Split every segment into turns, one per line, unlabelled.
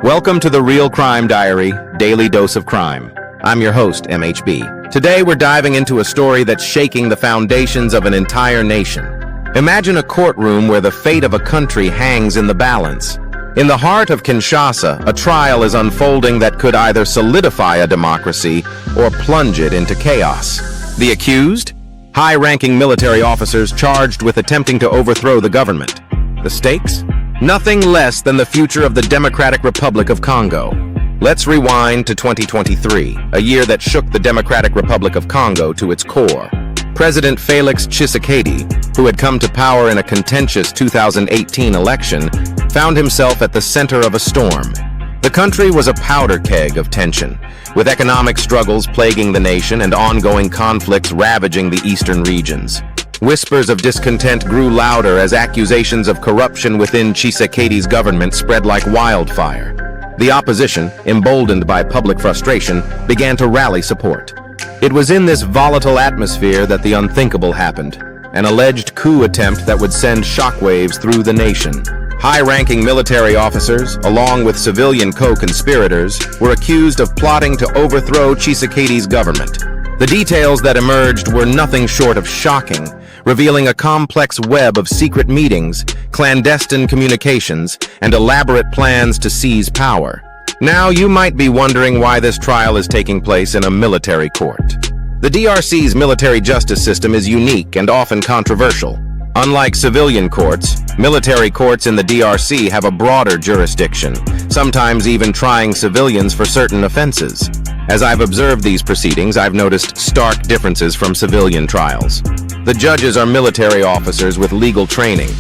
Welcome to the Real Crime Diary, Daily Dose of Crime. I'm your host, MHB. Today we're diving into a story that's shaking the foundations of an entire nation. Imagine a courtroom where the fate of a country hangs in the balance. In the heart of Kinshasa, a trial is unfolding that could either solidify a democracy or plunge it into chaos. The accused? High-ranking military officers charged with attempting to overthrow the government. The stakes? Nothing less than the future of the Democratic Republic of Congo. Let's rewind to 2023, a year that shook the Democratic Republic of Congo to its core. President Félix Tshisekedi, who had come to power in a contentious 2018 election, found himself at the center of a storm. The country was a powder keg of tension, with economic struggles plaguing the nation and ongoing conflicts ravaging the eastern regions. Whispers of discontent grew louder as accusations of corruption within Tshisekedi's government spread like wildfire. The opposition, emboldened by public frustration, began to rally support. It was in this volatile atmosphere that the unthinkable happened, an alleged coup attempt that would send shockwaves through the nation. High-ranking military officers, along with civilian co-conspirators, were accused of plotting to overthrow Tshisekedi's government. The details that emerged were nothing short of shocking, revealing a complex web of secret meetings, clandestine communications, and elaborate plans to seize power. Now you might be wondering why this trial is taking place in a military court. The DRC's military justice system is unique and often controversial. Unlike civilian courts, military courts in the DRC have a broader jurisdiction, sometimes even trying civilians for certain offenses. As I've observed these proceedings, I've noticed stark differences from civilian trials. The judges are military officers with legal training,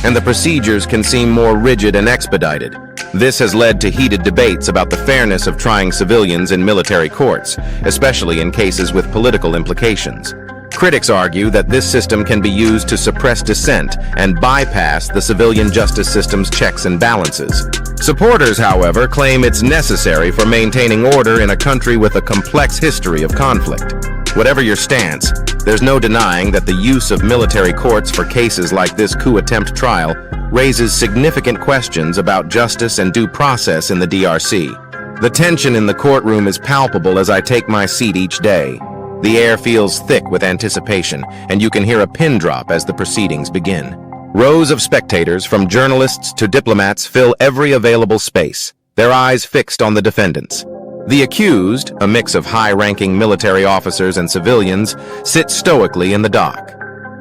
and the procedures can seem more rigid and expedited. This has led to heated debates about the fairness of trying civilians in military courts, especially in cases with political implications. Critics argue that this system can be used to suppress dissent and bypass the civilian justice system's checks and balances. Supporters, however, claim it's necessary for maintaining order in a country with a complex history of conflict. Whatever your stance, there's no denying that the use of military courts for cases like this coup attempt trial raises significant questions about justice and due process in the DRC. The tension in the courtroom is palpable as I take my seat each day. The air feels thick with anticipation, and you can hear a pin drop as the proceedings begin. Rows of spectators, from journalists to diplomats, fill every available space, their eyes fixed on the defendants. The accused, a mix of high-ranking military officers and civilians, sit stoically in the dock.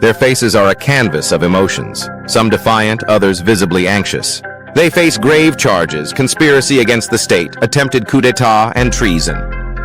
Their faces are a canvas of emotions, some defiant, others visibly anxious. They face grave charges, conspiracy against the state, attempted coup d'etat, and treason.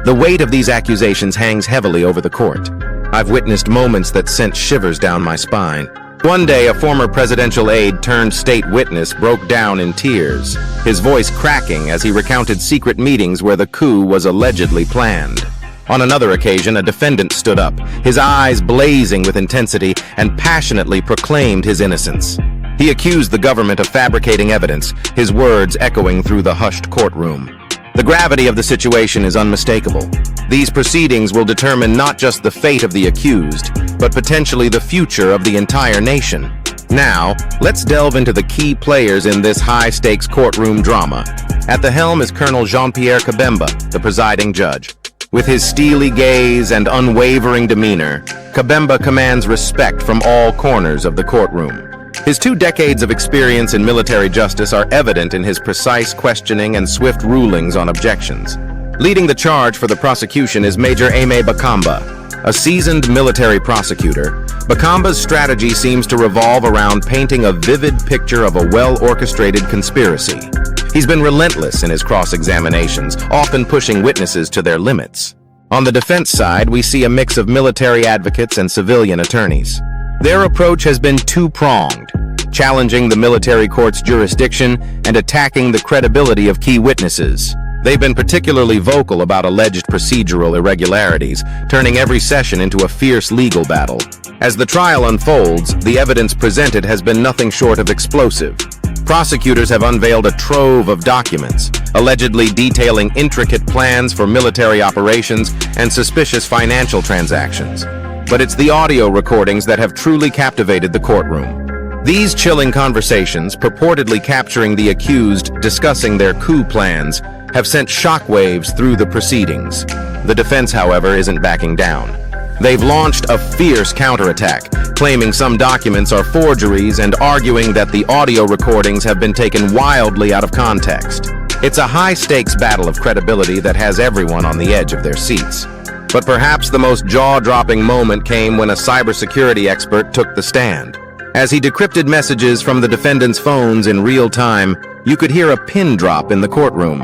The weight of these accusations hangs heavily over the court. I've witnessed moments that sent shivers down my spine. One day, a former presidential aide turned state witness broke down in tears, his voice cracking as he recounted secret meetings where the coup was allegedly planned. On another occasion, a defendant stood up, his eyes blazing with intensity, and passionately proclaimed his innocence. He accused the government of fabricating evidence, his words echoing through the hushed courtroom. The gravity of the situation is unmistakable. These proceedings will determine not just the fate of the accused, but potentially the future of the entire nation. Now, let's delve into the key players in this high-stakes courtroom drama. At the helm is Colonel Jean-Pierre Kabemba, the presiding judge. With his steely gaze and unwavering demeanor, Kabemba commands respect from all corners of the courtroom. His 2 decades of experience in military justice are evident in his precise questioning and swift rulings on objections. Leading the charge for the prosecution is Major Aimé Bakamba, a seasoned military prosecutor. Bakamba's strategy seems to revolve around painting a vivid picture of a well-orchestrated conspiracy. He's been relentless in his cross-examinations, often pushing witnesses to their limits. On the defense side, we see a mix of military advocates and civilian attorneys. Their approach has been two-pronged, challenging the military court's jurisdiction and attacking the credibility of key witnesses. They've been particularly vocal about alleged procedural irregularities, turning every session into a fierce legal battle. As the trial unfolds, the evidence presented has been nothing short of explosive. Prosecutors have unveiled a trove of documents, allegedly detailing intricate plans for military operations and suspicious financial transactions. But it's the audio recordings that have truly captivated the courtroom. These chilling conversations, purportedly capturing the accused discussing their coup plans, have sent shockwaves through the proceedings. The defense, however, isn't backing down. They've launched a fierce counterattack, claiming some documents are forgeries and arguing that the audio recordings have been taken wildly out of context. It's a high-stakes battle of credibility that has everyone on the edge of their seats. But perhaps the most jaw-dropping moment came when a cybersecurity expert took the stand. As he decrypted messages from the defendants' phones in real time, you could hear a pin drop in the courtroom.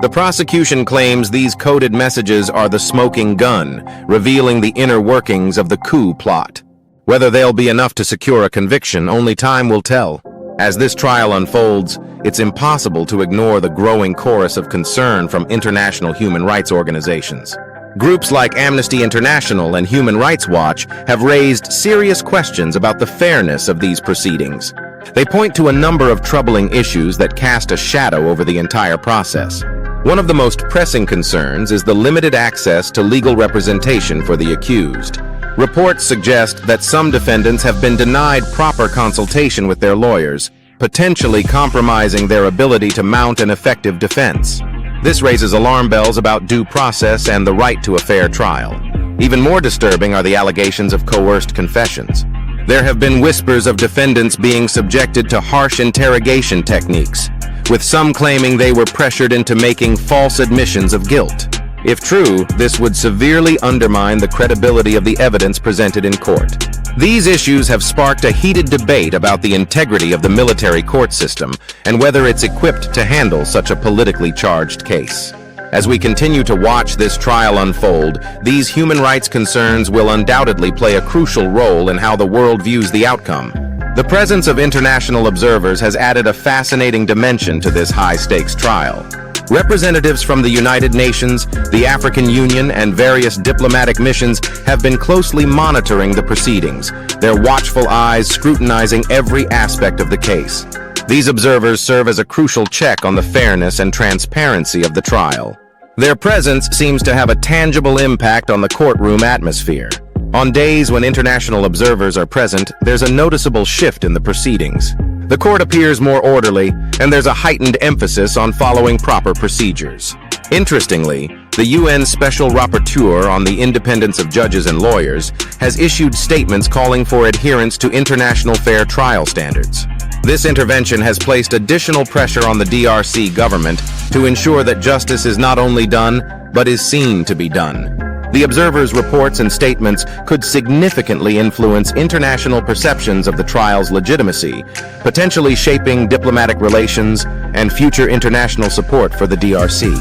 The prosecution claims these coded messages are the smoking gun, revealing the inner workings of the coup plot. Whether they'll be enough to secure a conviction, only time will tell. As this trial unfolds, it's impossible to ignore the growing chorus of concern from international human rights organizations. Groups like Amnesty International and Human Rights Watch have raised serious questions about the fairness of these proceedings. They point to a number of troubling issues that cast a shadow over the entire process. One of the most pressing concerns is the limited access to legal representation for the accused. Reports suggest that some defendants have been denied proper consultation with their lawyers, potentially compromising their ability to mount an effective defense. This raises alarm bells about due process and the right to a fair trial. Even more disturbing are the allegations of coerced confessions. There have been whispers of defendants being subjected to harsh interrogation techniques, with some claiming they were pressured into making false admissions of guilt. If true, this would severely undermine the credibility of the evidence presented in court. These issues have sparked a heated debate about the integrity of the military court system and whether it's equipped to handle such a politically charged case. As we continue to watch this trial unfold, these human rights concerns will undoubtedly play a crucial role in how the world views the outcome. The presence of international observers has added a fascinating dimension to this high-stakes trial. Representatives from the United Nations, the African Union, and various diplomatic missions have been closely monitoring the proceedings, their watchful eyes scrutinizing every aspect of the case. These observers serve as a crucial check on the fairness and transparency of the trial. Their presence seems to have a tangible impact on the courtroom atmosphere. On days when international observers are present, there's a noticeable shift in the proceedings. The court appears more orderly, and there's a heightened emphasis on following proper procedures. Interestingly, the UN Special Rapporteur on the Independence of Judges and Lawyers has issued statements calling for adherence to international fair trial standards. This intervention has placed additional pressure on the DRC government to ensure that justice is not only done, but is seen to be done. The observers' reports and statements could significantly influence international perceptions of the trial's legitimacy, potentially shaping diplomatic relations and future international support for the DRC.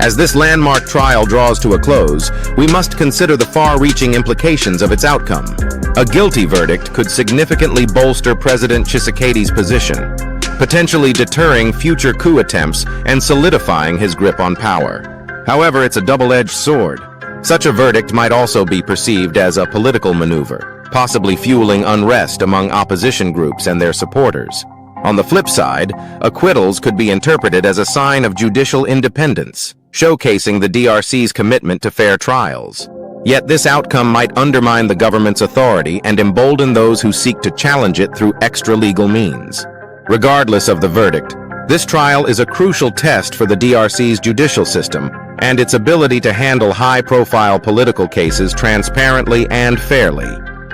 As this landmark trial draws to a close, we must consider the far-reaching implications of its outcome. A guilty verdict could significantly bolster President Tshisekedi's position, potentially deterring future coup attempts and solidifying his grip on power. However, it's a double-edged sword. Such a verdict might also be perceived as a political maneuver, possibly fueling unrest among opposition groups and their supporters. On the flip side, acquittals could be interpreted as a sign of judicial independence, showcasing the DRC's commitment to fair trials. Yet this outcome might undermine the government's authority and embolden those who seek to challenge it through extra-legal means. Regardless of the verdict, this trial is a crucial test for the DRC's judicial system and its ability to handle high-profile political cases transparently and fairly.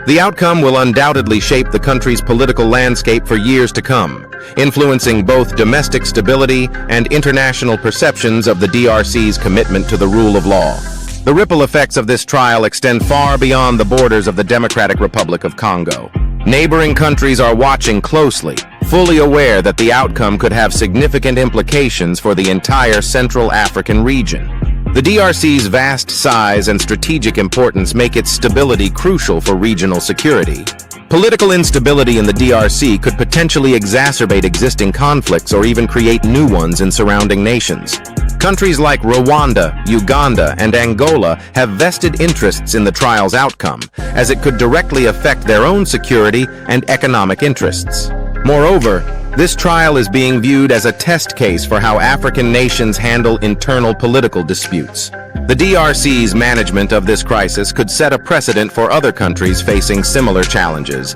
The outcome will undoubtedly shape the country's political landscape for years to come, influencing both domestic stability and international perceptions of the DRC's commitment to the rule of law. The ripple effects of this trial extend far beyond the borders of the Democratic Republic of Congo. Neighboring countries are watching closely, fully aware that the outcome could have significant implications for the entire Central African region. The DRC's vast size and strategic importance make its stability crucial for regional security. Political instability in the DRC could potentially exacerbate existing conflicts or even create new ones in surrounding nations. Countries like Rwanda, Uganda, and Angola have vested interests in the trial's outcome, as it could directly affect their own security and economic interests. Moreover, this trial is being viewed as a test case for how African nations handle internal political disputes. The DRC's management of this crisis could set a precedent for other countries facing similar challenges,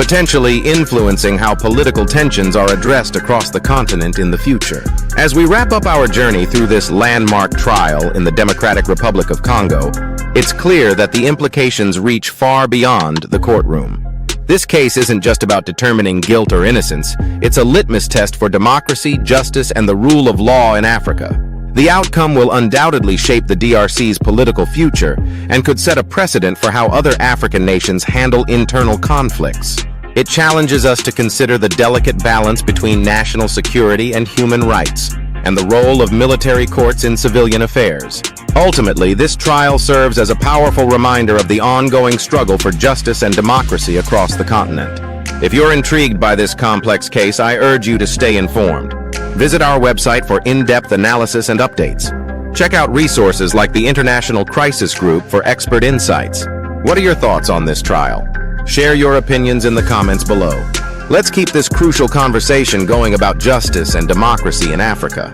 potentially influencing how political tensions are addressed across the continent in the future. As we wrap up our journey through this landmark trial in the Democratic Republic of Congo, it's clear that the implications reach far beyond the courtroom. This case isn't just about determining guilt or innocence, it's a litmus test for democracy, justice, and the rule of law in Africa. The outcome will undoubtedly shape the DRC's political future and could set a precedent for how other African nations handle internal conflicts. It challenges us to consider the delicate balance between national security and human rights, and the role of military courts in civilian affairs. Ultimately, this trial serves as a powerful reminder of the ongoing struggle for justice and democracy across the continent. If you're intrigued by this complex case, I urge you to stay informed. Visit our website for in-depth analysis and updates. Check out resources like the International Crisis Group for expert insights. What are your thoughts on this trial? Share your opinions in the comments below. Let's keep this crucial conversation going about justice and democracy in Africa.